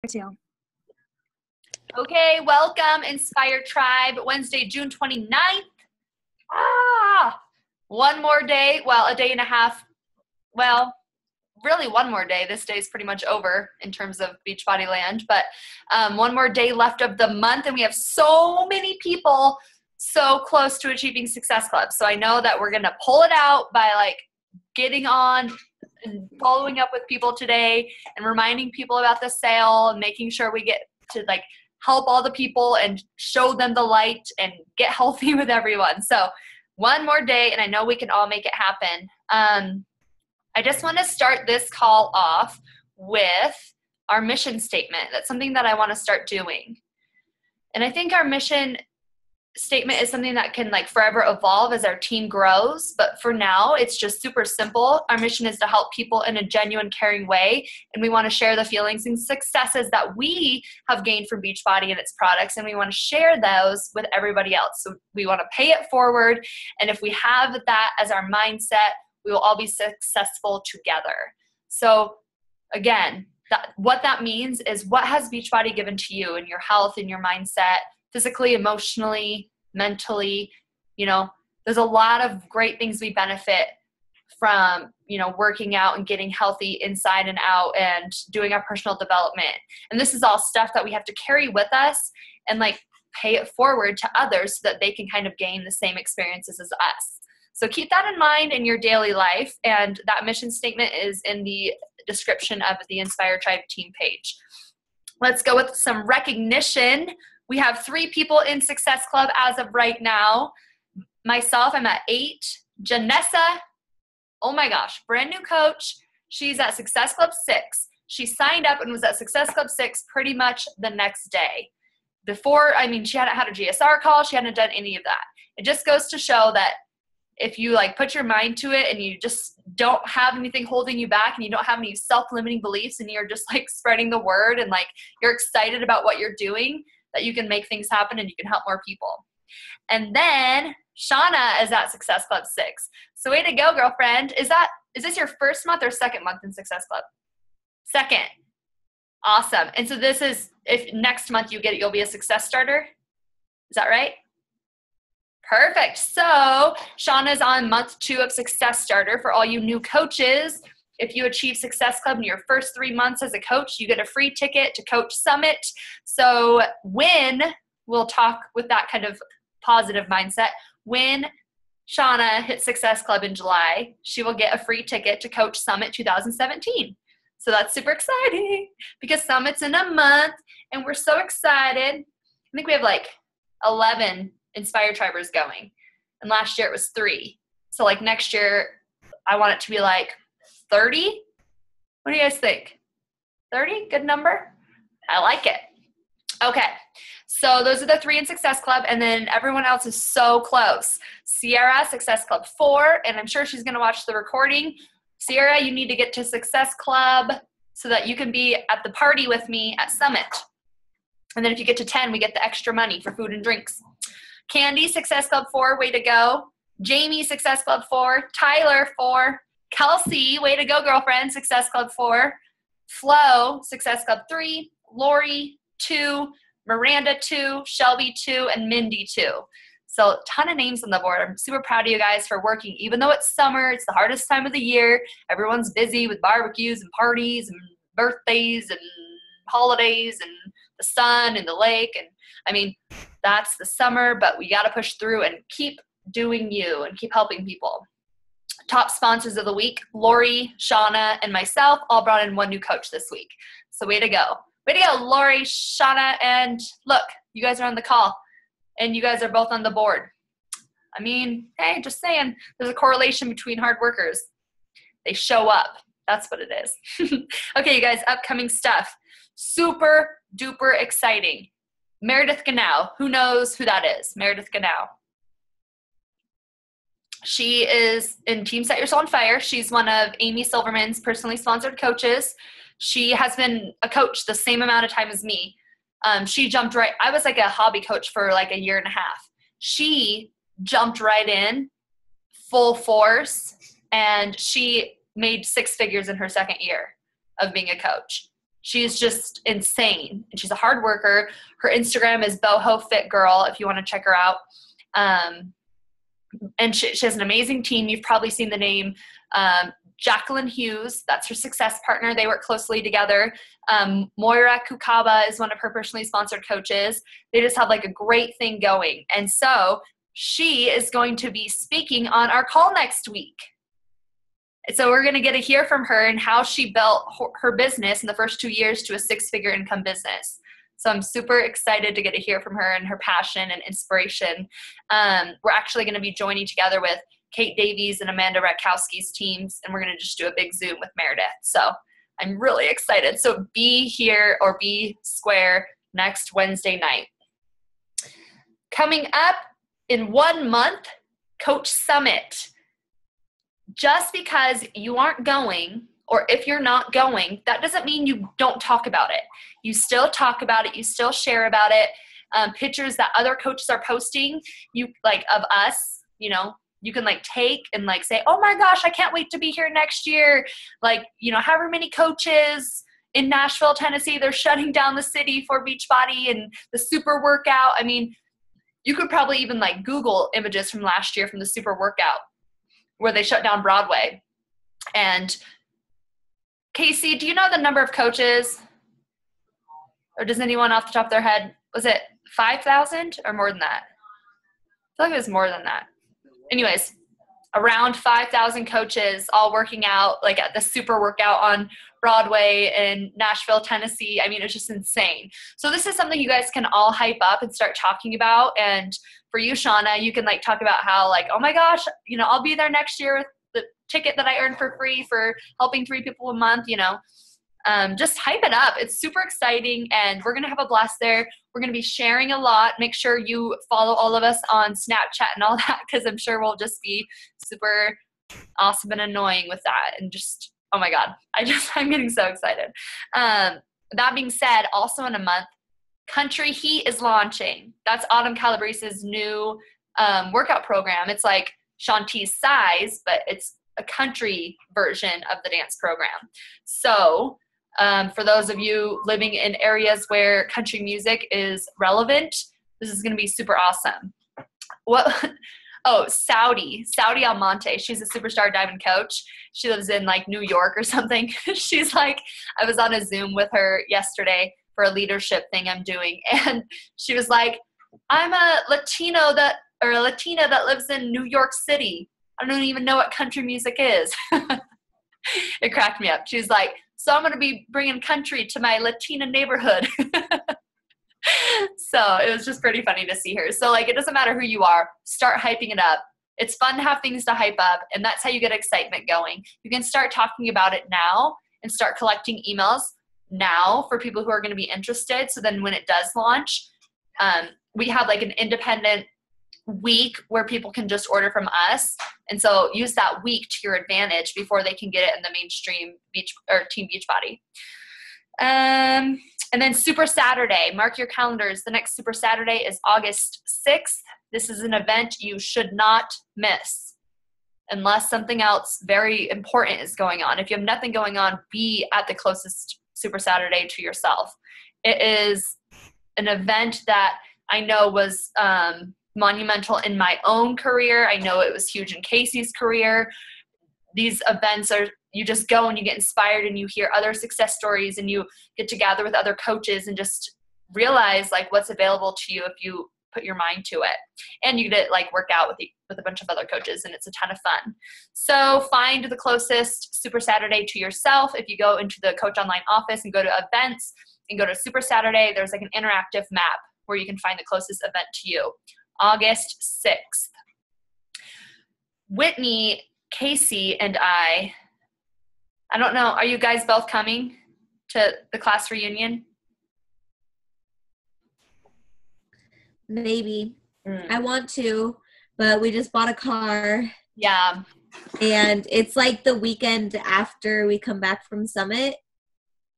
Too. Okay, welcome Inspire Tribe, Wednesday, June 29th. One more day, well, a day and a half. Well, really one more day. This day is pretty much over in terms of Beachbody Land, but one more day left of the month, and we have so many people so close to achieving Success Club. So I know that we're going to pull it out by getting on and following up with people today and reminding people about the sale and making sure we get to help all the people and show them the light and get healthy with everyone. So one more day, and I know we can all make it happen. I just want to start this call off with our mission statement. That's something that I want to start doing. And I think our mission statement is something that can forever evolve as our team grows. But for now, it's just super simple. Our mission is to help people in a genuine, caring way. And we want to share the feelings and successes that we have gained from Beachbody and its products. And we want to share those with everybody else. So we want to pay it forward. And if we have that as our mindset, we will all be successful together. So again, what that means is, what has Beachbody given to you in your health, in your mindset, physically, emotionally, mentally? There's a lot of great things we benefit from, working out and getting healthy inside and out and doing our personal development. And this is all stuff that we have to carry with us and pay it forward to others so that they can kind of gain the same experiences as us. So keep that in mind in your daily life. And that mission statement is in the description of the Inspire Tribe team page. Let's go with some recognition. We have 3 people in Success Club as of right now. Myself, I'm at 8. Janessa, oh my gosh, brand new coach. She's at Success Club 6. She signed up and was at Success Club 6 pretty much the next day. She hadn't had a GSR call. She hadn't done any of that. It just goes to show that if you put your mind to it and you just don't have anything holding you back and you don't have any self-limiting beliefs and you're just spreading the word and you're excited about what you're doing, that you can make things happen and you can help more people. And then Shauna is at Success Club 6. So way to go, girlfriend. Is this your first month or second month in Success Club? Second. Awesome. And so this is, if next month you get it, you'll be a success starter. Is that right? Perfect. So Shauna's on month 2 of Success Starter. For all you new coaches, if you achieve Success Club in your first 3 months as a coach, you get a free ticket to Coach Summit. So we'll talk with that kind of positive mindset. When Shauna hits Success Club in July, she will get a free ticket to Coach Summit 2017. So that's super exciting because Summit's in a month and we're so excited. I think we have 11 Inspire Tribers going. And last year it was 3. So next year I want it to be 30? What do you guys think? 30? Good number? I like it. Okay. So those are the 3 in Success Club, and then everyone else is so close. Sierra, Success Club 4, and I'm sure she's going to watch the recording. Sierra, you need to get to Success Club so that you can be at the party with me at Summit. And then if you get to 10, we get the extra money for food and drinks. Candy, Success Club 4, way to go. Jamie, Success Club 4. Tyler, 4. Kelsey, way to go, girlfriend, Success Club 4. Flo, Success Club 3. Lori, 2. Miranda, 2. Shelby, 2. And Mindy, 2. So a ton of names on the board. I'm super proud of you guys for working. Even though it's summer, it's the hardest time of the year. Everyone's busy with barbecues and parties and birthdays and holidays and the sun and the lake. And that's the summer, but we got to push through and keep doing you and keep helping people. Top sponsors of the week, Lori, Shauna, and myself all brought in 1 new coach this week. So way to go. Way to go, Lori, Shauna, and look, you guys are on the call, and you guys are both on the board. Hey, just saying, there's a correlation between hard workers. They show up. That's what it is. Okay, you guys, upcoming stuff. Super duper exciting. Meredith Ganau. Who knows who that is? Meredith Ganau. She is in Team Set Your Soul on Fire. She's one of Amy Silverman's personally sponsored coaches. She has been a coach the same amount of time as me. She jumped right. I was a hobby coach for a year and a half. She jumped right in full force, and she made 6 figures in her second year of being a coach. She's just insane, and she's a hard worker. Her Instagram is Boho Fit Girl if you want to check her out. And she has an amazing team. You've probably seen the name Jacqueline Hughes. That's her success partner. They work closely together. Moira Kukaba is one of her personally sponsored coaches. They just have like a great thing going. And so she is going to be speaking on our call next week. So we're going to get to hear from her and how she built her business in the first 2 years to a 6-figure income business. So I'm super excited to get to hear from her and her passion and inspiration. We're actually going to be joining together with Kate Davies and Amanda Ratkowski's teams, and we're going to just do a big Zoom with Meredith. So I'm really excited. So be here or be square next Wednesday night. Coming up in 1 month, Coach Summit. Just because you aren't going, or if you're not going, that doesn't mean you don't talk about it. You still talk about it. You still share about it. Pictures that other coaches are posting, you like of us, you know, you can like take and like say, oh my gosh, I can't wait to be here next year. Like, you know, however many coaches in Nashville, Tennessee, they're shutting down the city for Beachbody and the super workout. I mean, you could probably even like Google images from last year from the super workout where they shut down Broadway. And Casey, do you know the number of coaches? Or does anyone off the top of their head, was it 5,000 or more than that? I feel like it was more than that. Anyways, around 5,000 coaches all working out like at the super workout on Broadway in Nashville, Tennessee. I mean, it's just insane. So this is something you guys can all hype up and start talking about. And for you, Shauna, you can like talk about how like, oh my gosh, you know, I'll be there next year with the ticket that I earned for free for helping 3 people a month, you know. Just hype it up. It's super exciting, and we're going to have a blast there. We're going to be sharing a lot. Make sure you follow all of us on Snapchat and all that, because I'm sure we'll just be super awesome and annoying with that. And just, oh my God, I'm getting so excited. That being said, also in a month, Country Heat is launching. That's Autumn Calabrese's new workout program. It's like Shanti's size, but it's a country version of the dance program. So for those of you living in areas where country music is relevant, this is going to be super awesome. Saudi Almonte. She's a superstar diamond coach. She lives in like New York or something. She's like, I was on a Zoom with her yesterday for a leadership thing I'm doing. And she was like, I'm a Latina that lives in New York City. I don't even know what country music is. It cracked me up. She was like, so I'm going to be bringing country to my Latina neighborhood. So it was just pretty funny to see her. So like, it doesn't matter who you are, start hyping it up. It's fun to have things to hype up, and that's how you get excitement going. You can start talking about it now and start collecting emails now for people who are going to be interested. So then when it does launch, we have like an independent week where people can just order from us. And so use that week to your advantage before they can get it in the mainstream Team Beachbody. And then Super Saturday, mark your calendars. The next Super Saturday is August 6th. This is an event you should not miss unless something else very important is going on. If you have nothing going on, be at the closest Super Saturday to yourself. It is an event that I know was monumental in my own career. I know it was huge in Casey's career. These events are, you just go and you get inspired and you hear other success stories and you get to gather with other coaches and just realize like what's available to you if you put your mind to it. And you get to like work out with a bunch of other coaches, and it's a ton of fun. So find the closest Super Saturday to yourself. If you go into the Coach Online office and go to events and go to Super Saturday, there's like an interactive map where you can find the closest event to you. August 6th. Whitney, Casey, and I don't know, are you guys both coming to the class reunion? Maybe. I want to, but we just bought a car. Yeah. And it's like the weekend after we come back from Summit.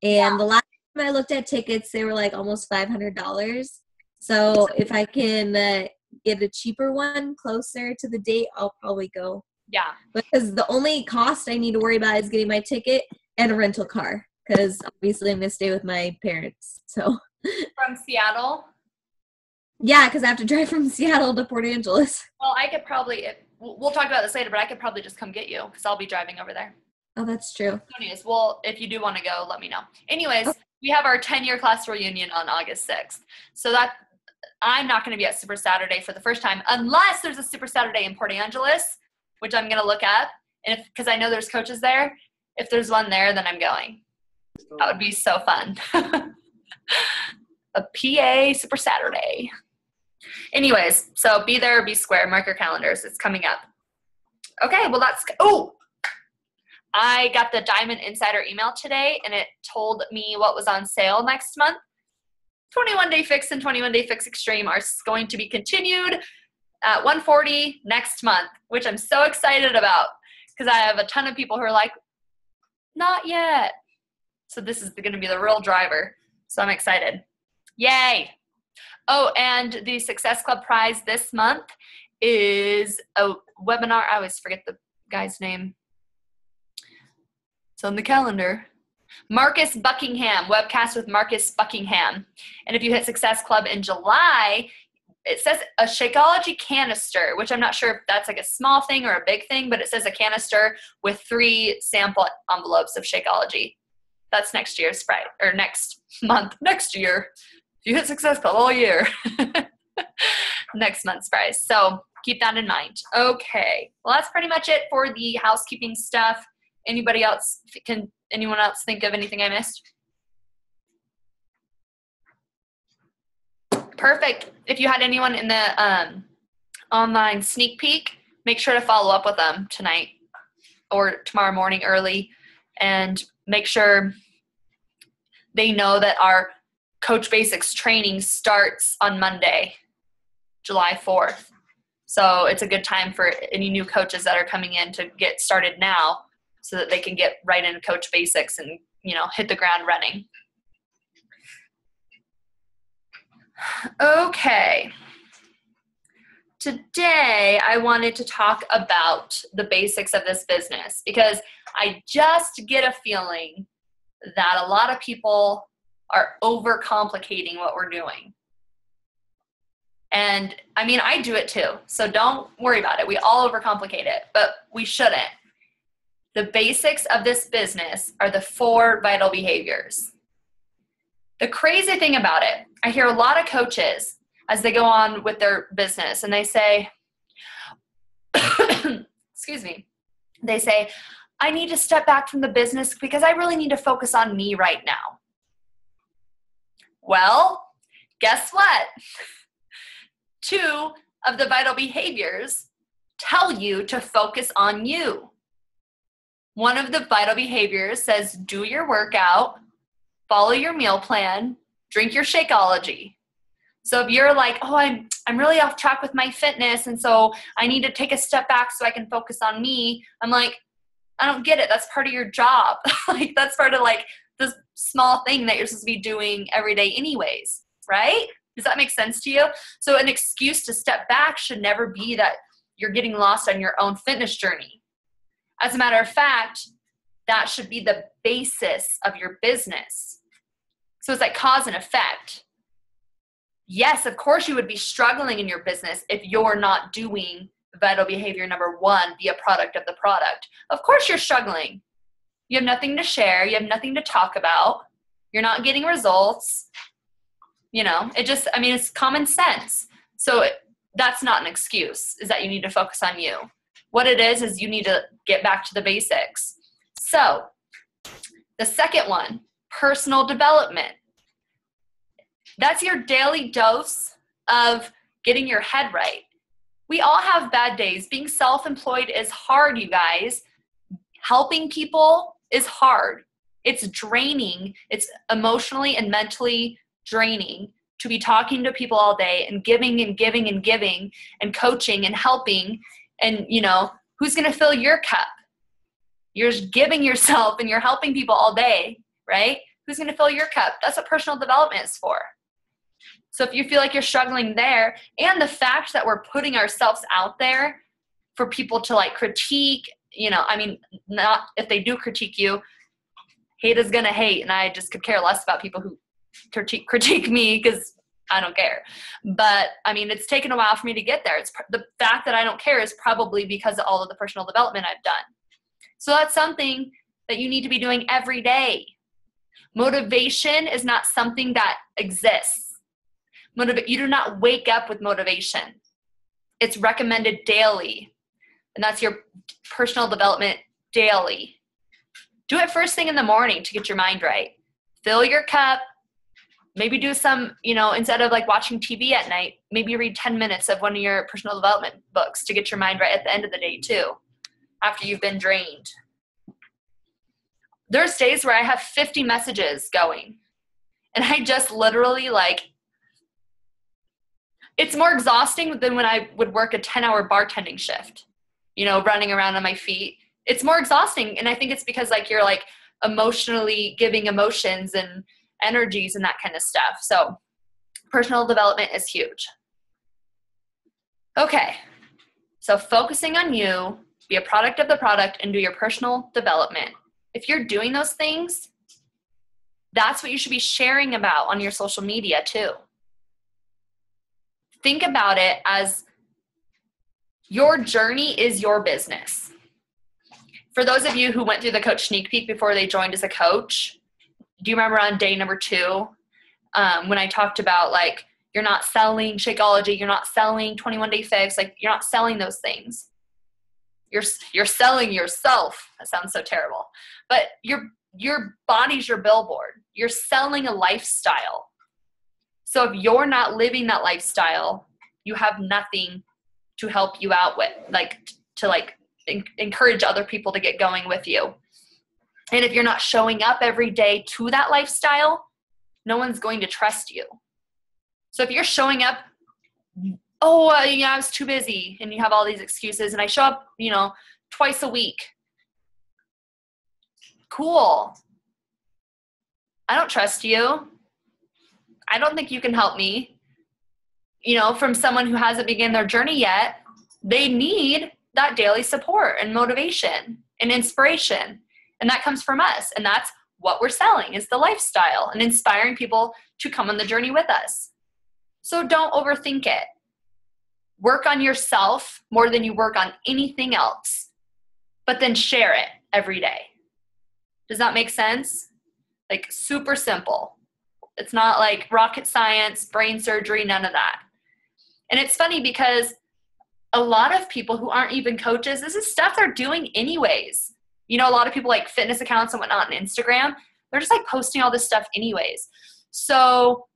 And the last time I looked at tickets, they were like almost $500. So if I can get a cheaper one closer to the date, I'll probably go. Yeah. Because the only cost I need to worry about is getting my ticket and a rental car. because obviously I'm going to stay with my parents. So From Seattle? yeah, because I have to drive from Seattle to Port Angeles. Well, I could probably, we'll talk about this later, but I could probably just come get you because I'll be driving over there. Oh, that's true. So anyways, well, if you do want to go, let me know. Anyways, Oh. we have our 10-year class reunion on August 6th. So that I'm not going to be at Super Saturday for the first time unless there's a Super Saturday in Port Angeles, which I'm going to look at. And because I know there's coaches there, if there's one there, then I'm going. That would be so fun. A PA Super Saturday. Anyways, so be there, be square, mark your calendars. It's coming up. Okay, well I got the Diamond Insider email today, and it told me what was on sale next month. 21 Day Fix and 21 Day Fix Extreme are going to be continued at $140 next month, which I'm so excited about because I have a ton of people who are like, not yet. So this is going to be the real driver. So I'm excited. Yay. Oh, and the Success Club prize this month is a webinar. I always forget the guy's name. It's on the calendar. Marcus Buckingham, webcast with Marcus Buckingham. And if you hit Success Club in July, it says a Shakeology canister, which I'm not sure if that's like a small thing or a big thing, but it says a canister with 3 sample envelopes of Shakeology. That's next year's prize, or next month, next year. If you hit Success Club all year, next month's prize. So keep that in mind. Okay, well that's pretty much it for the housekeeping stuff. Anyone else think of anything I missed? Perfect. If you had anyone in the online sneak peek, make sure to follow up with them tonight or tomorrow morning early, and make sure they know that our Coach Basics training starts on Monday, July 4th. So it's a good time for any new coaches that are coming in to get started now so that they can get right into Coach Basics and, hit the ground running. Okay. Today, I wanted to talk about the basics of this business because I just get a feeling that a lot of people are overcomplicating what we're doing. And I mean, I do it too, so don't worry about it. We all overcomplicate it, but we shouldn't. The basics of this business are the 4 vital behaviors. The crazy thing about it, I hear a lot of coaches as they go on with their business and they say, excuse me, they say, I need to step back from the business because I really need to focus on me right now. Well, guess what? 2 of the vital behaviors tell you to focus on you. One of the vital behaviors says do your workout, follow your meal plan, drink your Shakeology. So if you're like, oh, I'm really off track with my fitness, and so I need to take a step back so I can focus on me, I'm like, I don't get it. That's part of your job. Like, that's part of like this small thing that you're supposed to be doing every day anyways, right? Does that make sense to you? So an excuse to step back should never be that you're getting lost on your own fitness journey. As a matter of fact, that should be the basis of your business. So it's like cause and effect. Yes, of course you would be struggling in your business if you're not doing vital behavior number 1, be a product of the product. Of course you're struggling. You have nothing to share. You have nothing to talk about. You're not getting results. It's common sense. So that's not an excuse, is that you need to focus on you. What it is you need to get back to the basics. So the second one, personal development. That's your daily dose of getting your head right. We all have bad days. Being self-employed is hard, you guys. Helping people is hard. It's draining. It's emotionally and mentally draining to be talking to people all day and giving and giving and giving and coaching and helping. And, who's going to fill your cup? You're just giving yourself and you're helping people all day, right? Who's going to fill your cup? That's what personal development is for. So if you feel like you're struggling there, and the fact that we're putting ourselves out there for people to like critique, not if they do critique you, hate is going to hate. And I just could care less about people who critique me because I don't care. But I mean, it's taken a while for me to get there. It's the fact that I don't care is probably because of all of the personal development I've done. So that's something that you need to be doing every day. Motivation is not something that exists. You do not wake up with motivation. It's recommended daily. And that's your personal development daily. Do it first thing in the morning to get your mind right. Fill your cup. Maybe do some, instead of like watching TV at night, maybe read 10 minutes of one of your personal development books to get your mind right at the end of the day too, after you've been drained. There's days where I have 50 messages going and I just literally it's more exhausting than when I would work a 10-hour bartending shift, running around on my feet. It's more exhausting. And I think it's because you're emotionally giving emotions and energies and that kind of stuff. So personal development is huge. Okay. So focusing on you, be a product of the product, and do your personal development. If you're doing those things, that's what you should be sharing about on your social media too. Think about it as your journey is your business. For those of you who went through the coach sneak peek before they joined as a coach, do you remember on day number 2 when I talked about you're not selling Shakeology, you're not selling 21 Day Fix, you're not selling those things. You're selling yourself. That sounds so terrible. But your body's your billboard. You're selling a lifestyle. So if you're not living that lifestyle, you have nothing to help you out with, encourage other people to get going with you. And if you're not showing up every day to that lifestyle, no one's going to trust you. So if you're showing up, I was too busy, and you have all these excuses, and I show up, twice a week. Cool. I don't trust you. I don't think you can help me. From someone who hasn't begun their journey yet, they need that daily support and motivation and inspiration. And that comes from us. And that's what we're selling, is the lifestyle and inspiring people to come on the journey with us. So don't overthink it. Work on yourself more than you work on anything else, but then share it every day. Does that make sense? Super simple. It's not rocket science, brain surgery, none of that. And it's funny because a lot of people who aren't even coaches, this is stuff they're doing anyways. A lot of people fitness accounts and whatnot on Instagram, they're just posting all this stuff anyways. So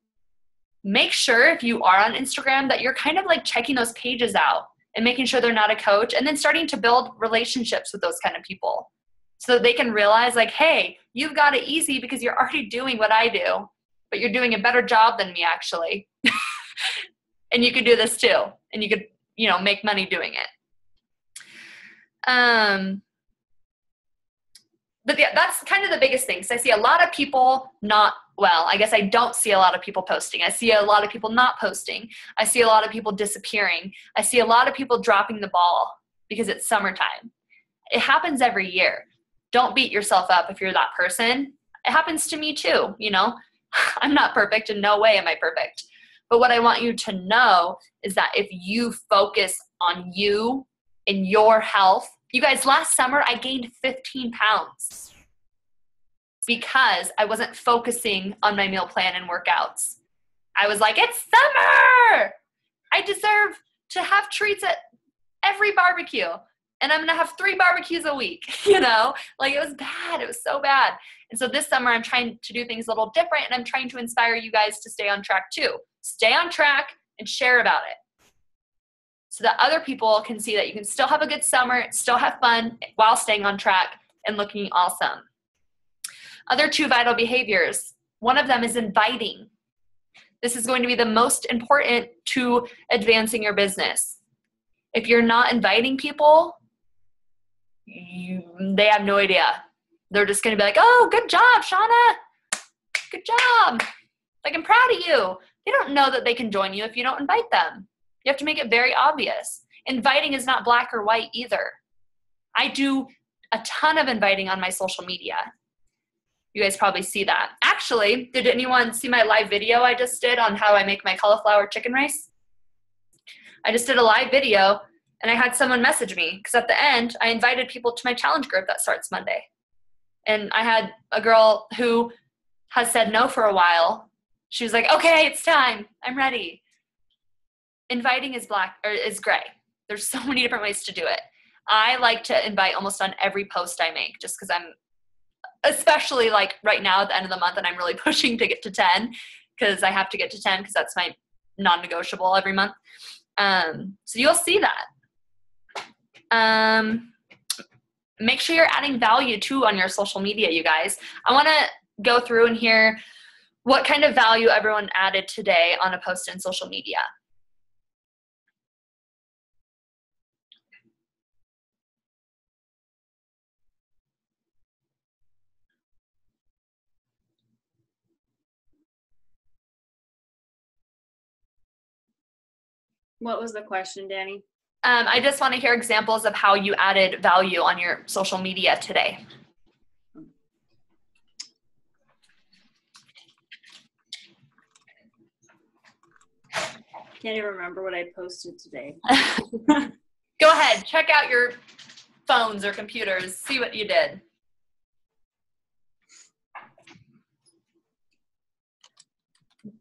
make sure if you are on Instagram that you're kind of checking those pages out and making sure they're not a coach, and then starting to build relationships with those kind of people so that they can realize hey, you've got it easy because you're already doing what I do, but you're doing a better job than me actually. And you could do this too. And you could, make money doing it. But yeah, that's kind of the biggest thing. So I see a lot of people I guess I don't see a lot of people posting. I see a lot of people not posting. I see a lot of people disappearing. I see a lot of people dropping the ball because it's summertime. It happens every year. Don't beat yourself up if you're that person. It happens to me too, I'm not perfect, and no way am I perfect. But what I want you to know is that if you focus on you and your health, you guys, last summer I gained 15 pounds because I wasn't focusing on my meal plan and workouts. I was it's summer. I deserve to have treats at every barbecue, and I'm going to have 3 barbecues a week, it was bad. It was so bad. And so this summer I'm trying to do things a little different, and I'm trying to inspire you guys to stay on track too. Stay on track and share about it so that other people can see that you can still have a good summer, still have fun while staying on track and looking awesome. Other 2 vital behaviors. One of them is inviting. This is going to be the most important to advancing your business. If you're not inviting people, they have no idea. They're just going to be oh, good job, Shauna. Good job. I'm proud of you. They don't know that they can join you if you don't invite them. You have to make it very obvious. Inviting is not black or white either. I do a ton of inviting on my social media. You guys probably see that. Actually, did anyone see my live video I just did on how I make my cauliflower chicken rice? I just did a live video, and I had someone message me because at the end, I invited people to my challenge group that starts Monday. And I had a girl who has said no for a while. She was like, okay, it's time. I'm ready. Inviting is gray. There's so many different ways to do it. I like to invite almost on every post I make just because I'm, especially like right now at the end of the month, and I'm really pushing to get to 10 because I have to get to 10 because that's my non-negotiable every month. So you'll see that. Make sure you're adding value too on your social media, you guys. I want to go through and hear what kind of value everyone added today on a post in social media. What was the question, Danny? I just want to hear examples of how you added value on your social media today. Can't even remember what I posted today. Go ahead, check out your phones or computers, see what you did.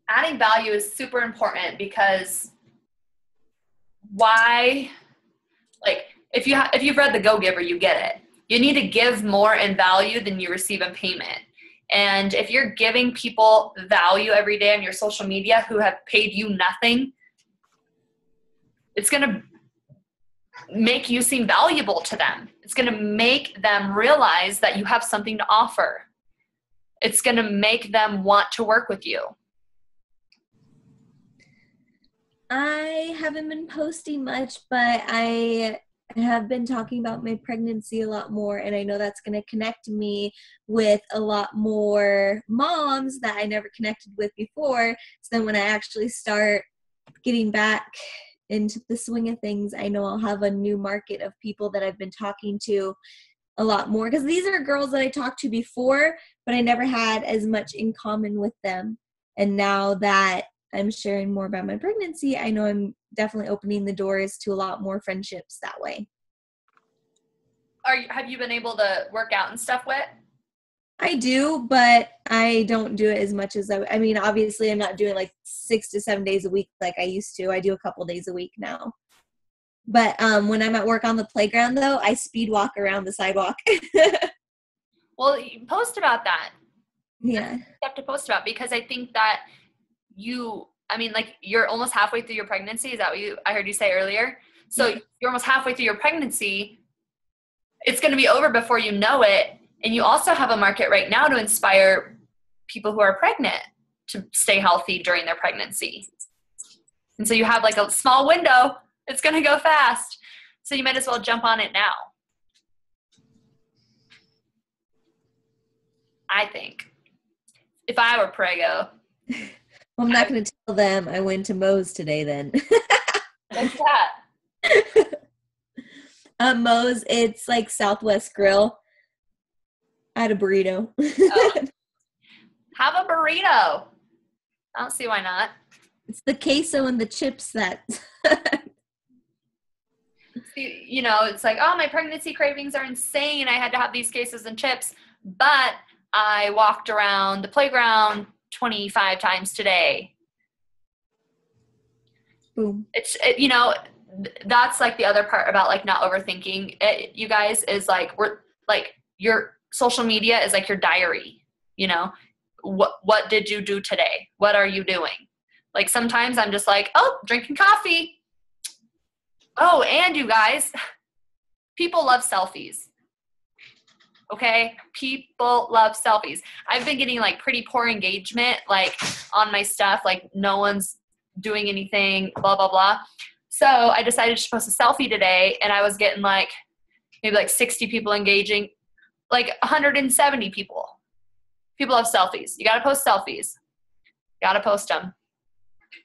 Adding value is super important because why, like if you've read The Go-Giver, you get it. You need to give more in value than you receive in payment. And if you're giving people value every day on your social media who have paid you nothing, it's going to make you seem valuable to them. It's going to make them realize that you have something to offer. It's going to make them want to work with you. I haven't been posting much, but I have been talking about my pregnancy a lot more, and I know that's going to connect me with a lot more moms that I never connected with before. So then when I actually start getting back into the swing of things, I know I'll have a new market of people that I've been talking to a lot more, because these are girls that I talked to before, but I never had as much in common with them. And now that I'm sharing more about my pregnancy, I know I'm definitely opening the doors to a lot more friendships that way. Have you been able to work out and stuff with? I do, but I don't do it as much as I mean, obviously I'm not doing like 6 to 7 days a week like I used to. I do a couple days a week now. But when I'm at work on the playground, though, I speed walk around the sidewalk. Well, you post about that. Yeah. You have to post about, because I think that you're almost halfway through your pregnancy. Is that what I heard you say earlier? So you're almost halfway through your pregnancy. It's going to be over before you know it. And you also have a market right now to inspire people who are pregnant to stay healthy during their pregnancy. And so you have like a small window. It's going to go fast. So you might as well jump on it now. I think. If I were prego. Well, I'm not going to tell them I went to Moe's today then. What's that? Moe's, it's like Southwest Grill. I had a burrito. Have a burrito. I don't see why not. It's the queso and the chips that... It's like, oh, my pregnancy cravings are insane. I had to have these quesos and chips. But I walked around the playground 25 times today. Boom. That's like the other part about like not overthinking it, you guys, is like your social media is like your diary. What did you do today? What are you doing? Like sometimes I'm just like, oh, drinking coffee. Oh, and you guys, people love selfies. Okay? People love selfies. I've been getting like pretty poor engagement like on my stuff, like no one's doing anything, blah, blah, blah. So I decided to post a selfie today, and I was getting like maybe like 60 people engaging, like 170 people. People love selfies. You got to post selfies. Got to post them.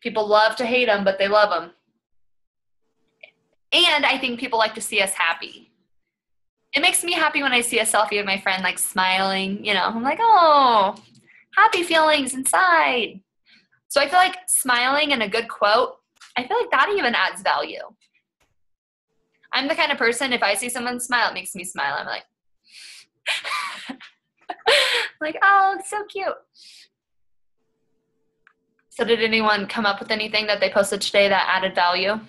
People love to hate them, but they love them. And I think people like to see us happy. It makes me happy when I see a selfie of my friend like smiling, you know. I'm like, oh, happy feelings inside. So I feel like smiling and a good quote, I feel like that even adds value. I'm the kind of person, if I see someone smile, it makes me smile. I'm like, like, oh, it's so cute. So did anyone come up with anything that they posted today that added value?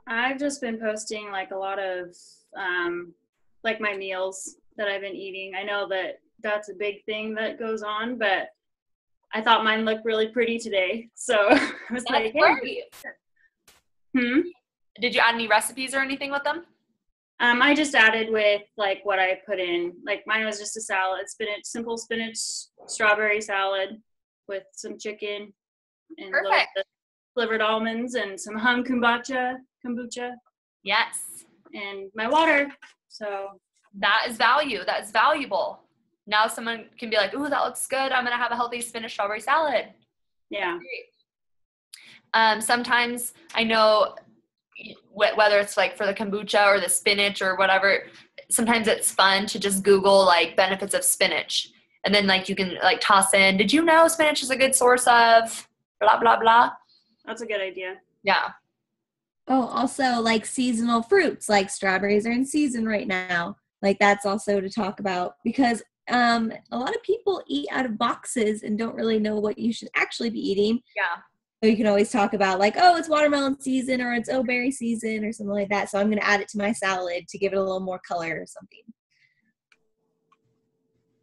I've just been posting like a lot of like my meals that I've been eating. I know that that's a big thing that goes on, but I thought mine looked really pretty today. So I was That's like, great. hey. Did you add any recipes or anything with them? I just added with like what I put in. Like mine was just a salad, simple spinach, strawberry salad with some chicken and a little Perfect. bit of flavored almonds and some kombucha, Yes. and my water. So That is value. That is valuable. Now someone can be like, ooh, that looks good. I'm going to have a healthy spinach strawberry salad. yeah. Sometimes I know whether it's like for the kombucha or the spinach or whatever, sometimes it's fun to just Google like benefits of spinach. And then like you can like toss in, did you know spinach is a good source of blah, blah, blah. That's a good idea. Yeah. Oh, also like seasonal fruits, like strawberries are in season right now. Like that's also to talk about because a lot of people eat out of boxes and don't really know what you should actually be eating. Yeah. So you can always talk about like, oh, it's watermelon season or it's berry season or something like that. So I'm going to add it to my salad to give it a little more color or something.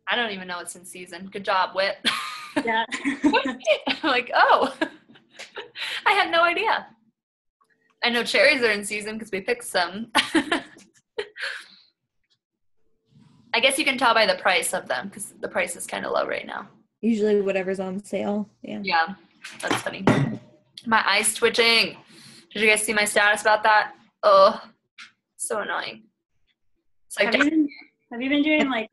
I don't even know it's in season. Good job, Whit. Yeah. I'm like, oh, I had no idea. I know cherries are in season because we picked some. I guess you can tell by the price of them because the price is kind of low right now. Usually whatever's on sale. Yeah. Yeah, that's funny. My eye's twitching. Did you guys see my status about that? Oh, so annoying. It's like, Have you been doing like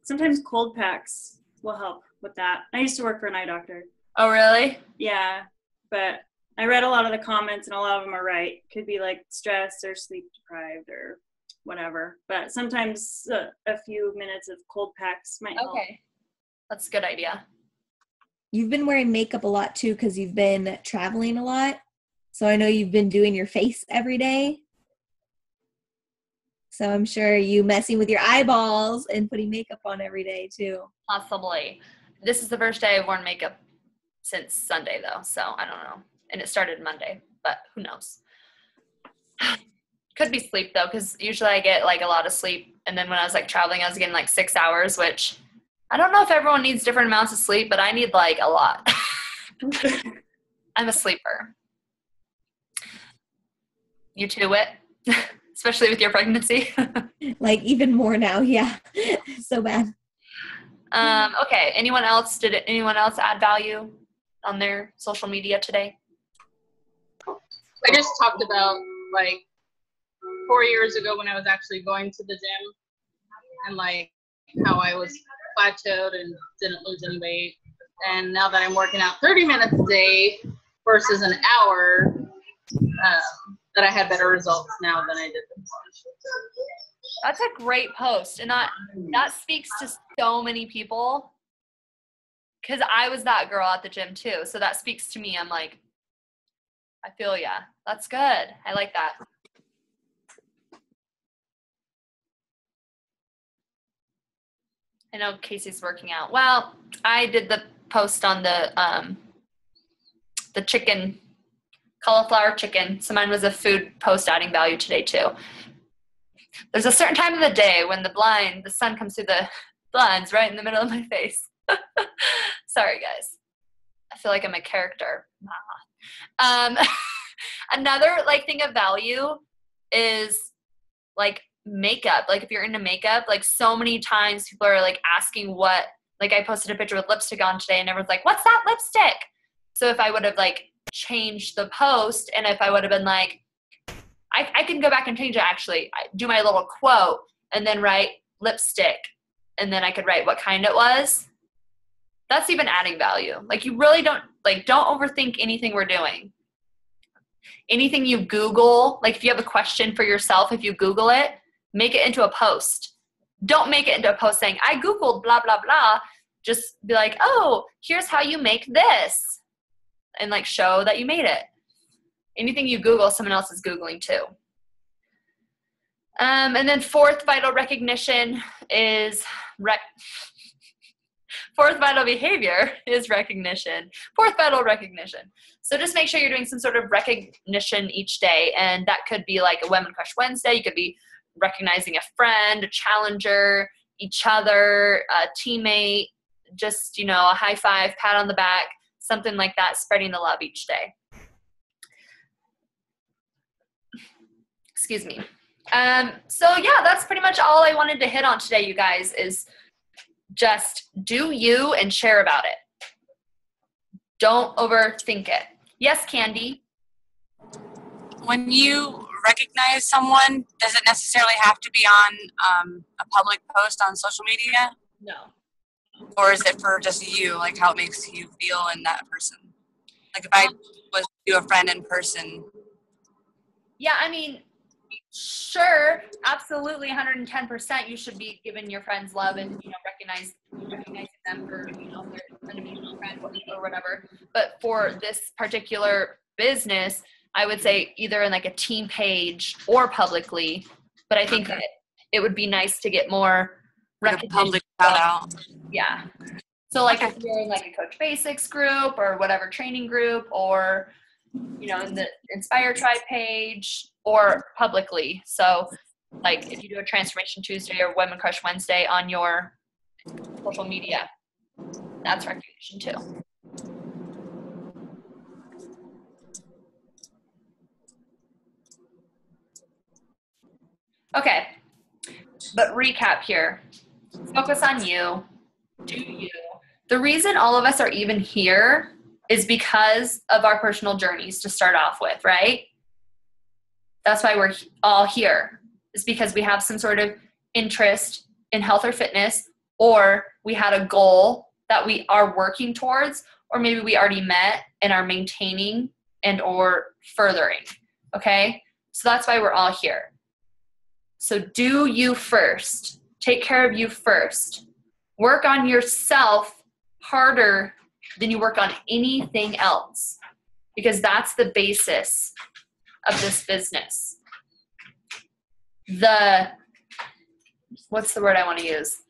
sometimes cold packs will help with that. I used to work for an eye doctor. oh, really? Yeah, but I read a lot of the comments and a lot of them are right. Could be like stressed or sleep deprived or whatever. But sometimes a few minutes of cold packs might help. Okay. That's a good idea. You've been wearing makeup a lot too because you've been traveling a lot. So I know you've been doing your face every day. So I'm sure you messing with your eyeballs and putting makeup on every day too. Possibly. This is the first day I've worn makeup since Sunday though, so I don't know. And it started Monday, but who knows? Could be sleep though, because usually I get like a lot of sleep. And then when I was like traveling, I was getting like 6 hours, which I don't know if everyone needs different amounts of sleep, but I need like a lot. I'm a sleeper. You too, Whit? Especially with your pregnancy. Like even more now, yeah. So bad. Okay. Did anyone else add value on their social media today? I just talked about like 4 years ago when I was actually going to the gym and like how I was plateaued and didn't lose any weight. And now that I'm working out 30 minutes a day versus an hour, that I had better results now than I did before. That's a great post. And that speaks to so many people. Because I was that girl at the gym too. So that speaks to me. I'm like, I feel ya. That's good. I like that. I know Casey's working out. Well, I did the post on the chicken, cauliflower chicken. So mine was a food post adding value today too. There's a certain time of the day when the sun comes through the blinds right in the middle of my face. Sorry, guys. I feel like I'm a character. Another like thing of value is like makeup. Like if you're into makeup, like so many times people are like asking what, like I posted a picture with lipstick on today and everyone's like, what's that lipstick? So if I would have like changed the post and if I would have been like, I can go back and change it actually. I do my little quote and then write lipstick and then I could write what kind it was. That's even adding value. Like you really don't overthink anything we're doing. Anything you Google, like if you have a question for yourself, if you Google it, Make it into a post. Don't make it into a post saying, I Googled blah, blah, blah. Just be like, oh, here's how you make this. And like show that you made it. Anything you Google, someone else is Googling too. And then fourth vital recognition is fourth vital behavior is recognition. Fourth vital recognition. So just make sure you're doing some sort of recognition each day. And that could be like a Women Crush Wednesday. You could be recognizing a friend, a challenger, each other, a teammate, just, you know, a high five, pat on the back, something like that, spreading the love each day. Excuse me. So yeah, that's pretty much all I wanted to hit on today, you guys, is just do you and share about it. Don't overthink it. Yes, Candy? When you recognize someone, does it necessarily have to be on a public post on social media? No. Or is it for just you, like how it makes you feel in that person? Like if I was to a friend in person. Yeah, I mean, sure, absolutely, 110%. You should be giving your friends love and, you know, recognizing them for, you know, their individual friend or whatever. But for this particular business, I would say either in like a team page or publicly. But I think that it would be nice to get more recognition. Public shout out. Yeah. So like if you're in like a Coach Basics group or whatever training group, or, you know, in the Inspire Tribe page or publicly. So like if you do a Transformation Tuesday or Women Crush Wednesday on your social media, that's recognition too. Okay, but recap here. Focus on you. Do you. The reason all of us are even here is because of our personal journeys to start off with, right? That's why we're all here. It's because we have some sort of interest in health or fitness, or we had a goal that we are working towards, or maybe we already met and are maintaining and or furthering, okay? So that's why we're all here. So do you first. Take care of you first. Work on yourself harder than you work on anything else, because that's the basis of this business. What's the word I want to use?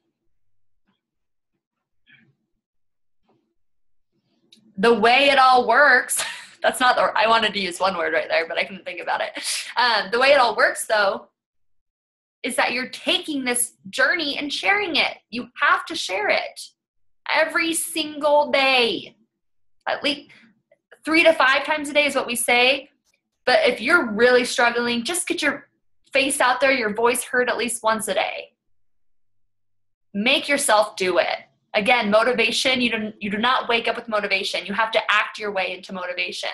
The way it all works, that's not I wanted to use one word right there, but I couldn't think about it. The way it all works, though, is that you're taking this journey and sharing it. You have to share it every single day. At least 3 to 5 times a day is what we say. But if you're really struggling, just get your face out there, your voice heard at least once a day. Make yourself do it. Again, motivation, you do not wake up with motivation. You have to act your way into motivation.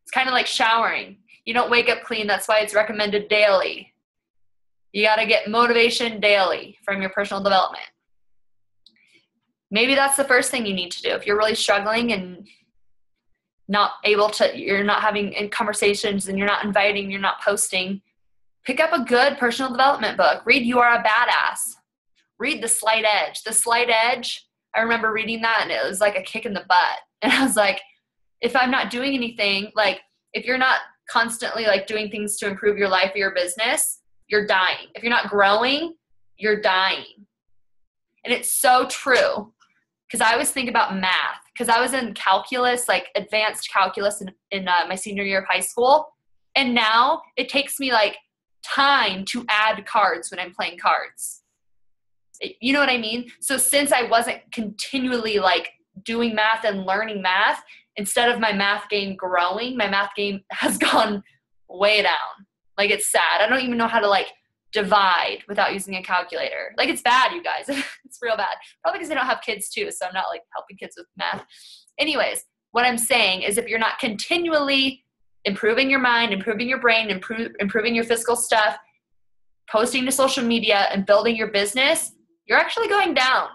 It's kind of like showering. You don't wake up clean. That's why it's recommended daily. You got to get motivation daily from your personal development. Maybe that's the first thing you need to do. If you're really struggling and not able to, you're not having conversations and you're not inviting, you're not posting, pick up a good personal development book. Read You Are a Badass. Read The Slight Edge. The Slight Edge, I remember reading that and it was like a kick in the butt. And I was like, if I'm not doing anything, like if you're not constantly like doing things to improve your life or your business, you're dying. If you're not growing, you're dying. And it's so true. Because I always think about math. Because I was in calculus, like advanced calculus in my senior year of high school. And now it takes me like time to add cards when I'm playing cards. You know what I mean? So since I wasn't continually like doing math and learning math, instead of my math game growing, my math game has gone way down. Like it's sad. I don't even know how to like divide without using a calculator. Like it's bad, you guys. It's real bad. Probably because I don't have kids too, so I'm not like helping kids with math. Anyways, what I'm saying is if you're not continually improving your mind, improving your brain, improving your physical stuff, posting to social media and building your business, you're actually going down.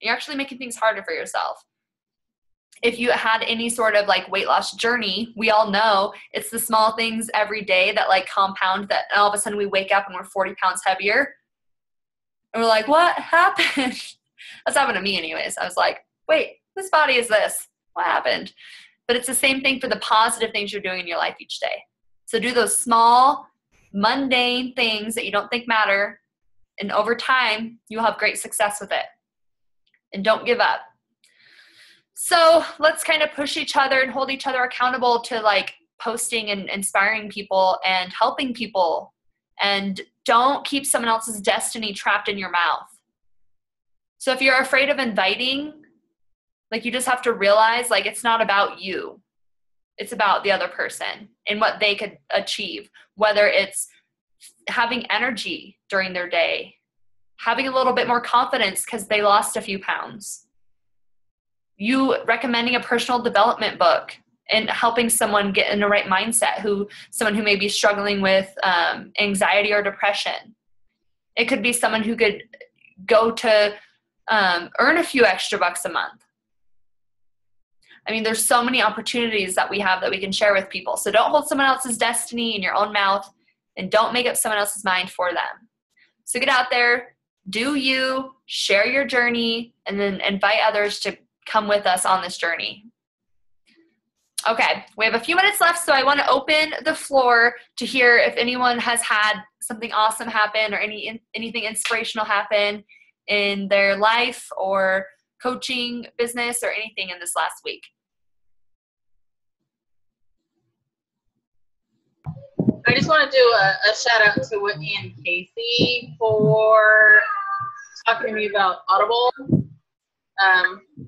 You're actually making things harder for yourself. if you had any sort of like weight loss journey, we all know it's the small things every day that like compound that, and all of a sudden we wake up and we're 40 pounds heavier. And we're like, what happened? That's happened to me anyways. I was like, wait, whose body is this? What happened? But it's the same thing for the positive things you're doing in your life each day. So do those small, mundane things that you don't think matter, and over time, you'll have great success with it. And don't give up. So let's kind of push each other and hold each other accountable to like posting and inspiring people and helping people. And don't keep someone else's destiny trapped in your mouth. So if you're afraid of inviting, like you just have to realize like it's not about you. It's about the other person and what they could achieve, whether it's having energy during their day, having a little bit more confidence because they lost a few pounds, you recommending a personal development book and helping someone get in the right mindset, someone who may be struggling with anxiety or depression. It could be someone who could go to earn a few extra bucks a month. I mean, there's so many opportunities that we have that we can share with people. So don't hold someone else's destiny in your own mouth, and don't make up someone else's mind for them. So get out there, do you, share your journey, and then invite others to come with us on this journey. Okay, we have a few minutes left, so I want to open the floor to hear if anyone has had something awesome happen or anything inspirational happen in their life or coaching business or anything in this last week. I just want to do a shout out to Whitney and Casey for talking to me about Audible.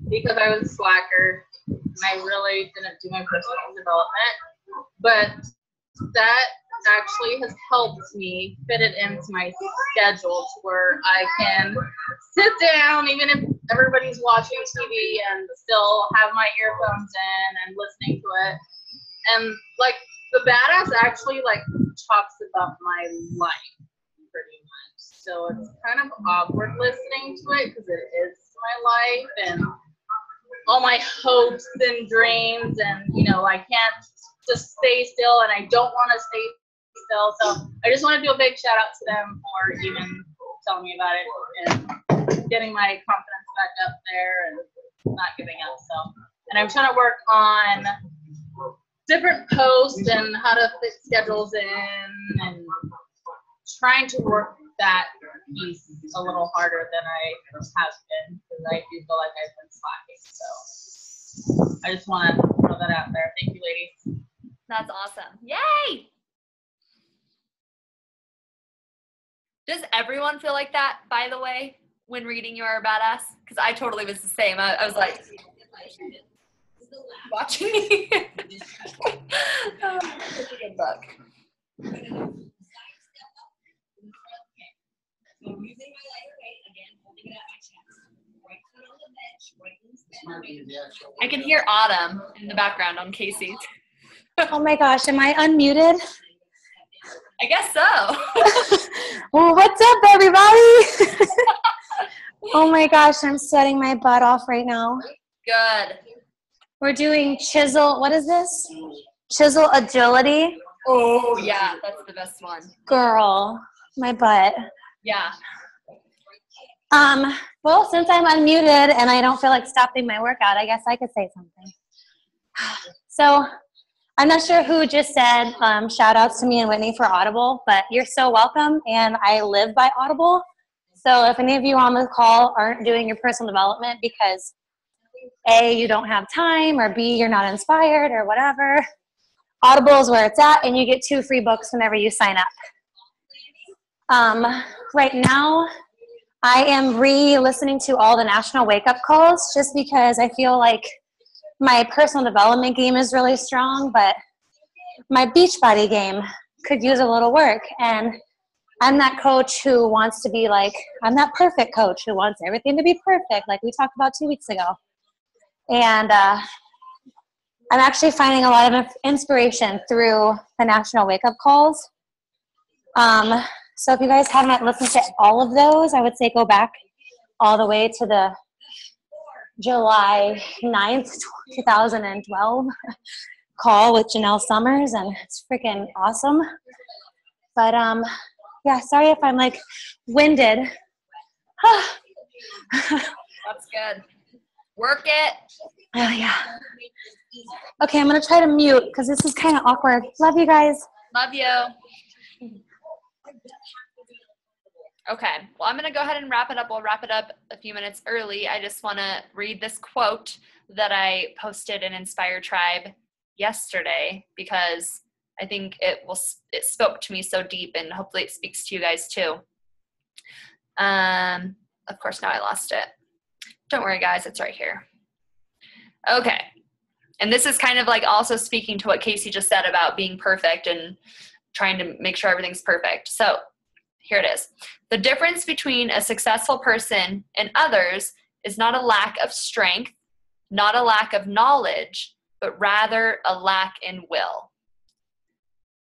Because I was a slacker and I really didn't do my personal development, but that actually has helped me fit it into my schedule to where I can sit down even if everybody's watching TV and still have my earphones in and listening to it. And like the Badass actually like talks about my life pretty much. So it's kind of awkward listening to it because it is my life and all my hopes and dreams, and I can't just stay still and I don't want to stay still. So I just want to do a big shout out to them for even telling me about it and getting my confidence back up there and not giving up. So, and I'm trying to work on different posts and how to fit schedules in and trying to work that piece a little harder than I have been because I do feel like I've been slacking. So I just want to throw that out there. Thank you, ladies. That's awesome. Yay! Does everyone feel like that, by the way, when reading You Are a Badass? Because I totally was the same. I was like, watching me. Oh, such a good book. I can hear Autumn in the background on Casey's. Oh my gosh, am I unmuted? I guess so. Well, what's up, everybody? Oh my gosh, I'm sweating my butt off right now. Good. We're doing chisel, what is this? Chisel agility. Oh, yeah, that's the best one. Girl, my butt. Yeah. Well, since I'm unmuted and I don't feel like stopping my workout, I guess I could say something. So, I'm not sure who just said shout outs to me and Whitney for Audible, but you're so welcome, and I live by Audible. So if any of you on the call aren't doing your personal development because A, you don't have time, or B, you're not inspired, or whatever, Audible is where it's at, and you get 2 free books whenever you sign up. Right now, I am re-listening to all the national wake-up calls just because I feel like my personal development game is really strong, but my Beachbody game could use a little work. And I'm that coach who wants to be like, I'm that perfect coach who wants everything to be perfect, like we talked about 2 weeks ago. And I'm actually finding a lot of inspiration through the national wake-up calls. So if you guys haven't listened to all of those, I would say go back all the way to the July 9th, 2012 call with Janelle Summers, and it's freaking awesome. But yeah, sorry if I'm like winded. That's good. Work it. Oh yeah. Okay, I'm gonna try to mute because this is kind of awkward. Love you guys. Love you. Okay, well, I'm going to go ahead and wrap it up. We'll wrap it up a few minutes early. I just want to read this quote that I posted in Inspire Tribe yesterday because I think it spoke to me so deep, and hopefully it speaks to you guys too. Of course, now I lost it. Don't worry, guys. It's right here. Okay. And this is kind of like also speaking to what Casey just said about being perfect and trying to make sure everything's perfect. So here it is. The difference between a successful person and others is not a lack of strength, not a lack of knowledge, but rather a lack in will.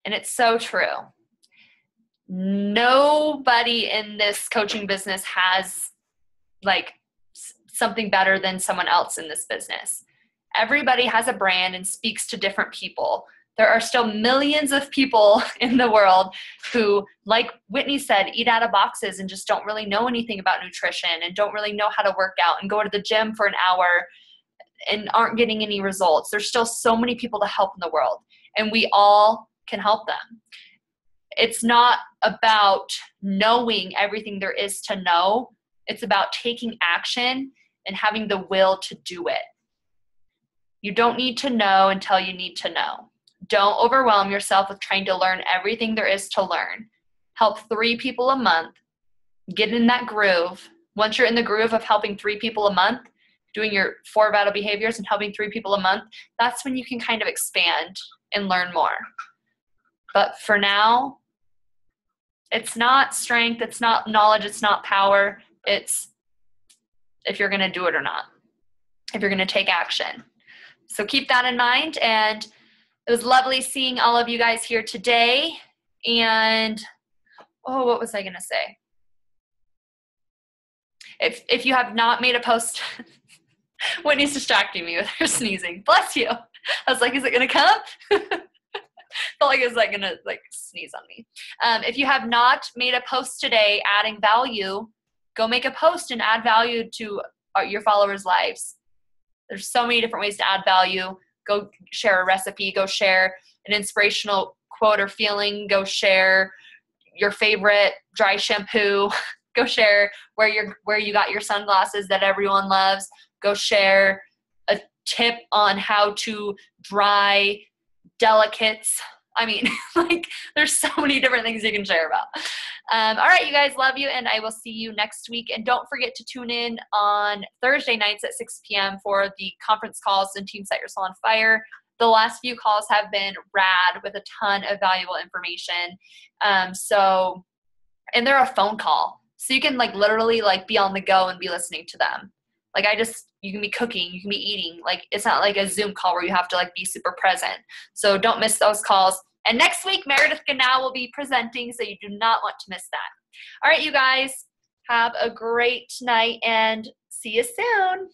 And it's so true. Nobody in this coaching business has like something better than someone else in this business. Everybody has a brand and speaks to different people. There are still millions of people in the world who, like Whitney said, eat out of boxes and just don't really know anything about nutrition and don't really know how to work out and go to the gym for an hour and aren't getting any results. There's still so many people to help in the world, and we all can help them. It's not about knowing everything there is to know. It's about taking action and having the will to do it. You don't need to know until you need to know. Don't overwhelm yourself with trying to learn everything there is to learn. Help 3 people a month. Get in that groove. Once you're in the groove of helping 3 people a month, doing your 4 vital behaviors and helping 3 people a month, that's when you can kind of expand and learn more. But for now, it's not strength, it's not knowledge, it's not power. It's if you're going to do it or not, if you're going to take action. So keep that in mind. And it was lovely seeing all of you guys here today. And, what was I going to say? If you have not made a post, Whitney's distracting me with her sneezing. Bless you. I was like, is it going to come? Felt like it was like going to like sneeze on me. If you have not made a post today adding value, go make a post and add value to your followers' lives. There's so many different ways to add value. Go share a recipe. Go share an inspirational quote or feeling. Go share your favorite dry shampoo. Go share where you got your sunglasses that everyone loves. Go share a tip on how to dry delicates. I mean, like, there's so many different things you can share about. All right, you guys, love you, and I will see you next week. And don't forget to tune in on Thursday nights at 6 p.m. for the conference calls and Team Set Your Soul on Fire. The last few calls have been rad with a ton of valuable information. And they're a phone call. So you can like literally like be on the go and be listening to them. Like you can be cooking, you can be eating. Like it's not like a Zoom call where you have to like be super present. So don't miss those calls. And next week, Meredith Ganau will be presenting, so you do not want to miss that. All right, you guys, have a great night and see you soon.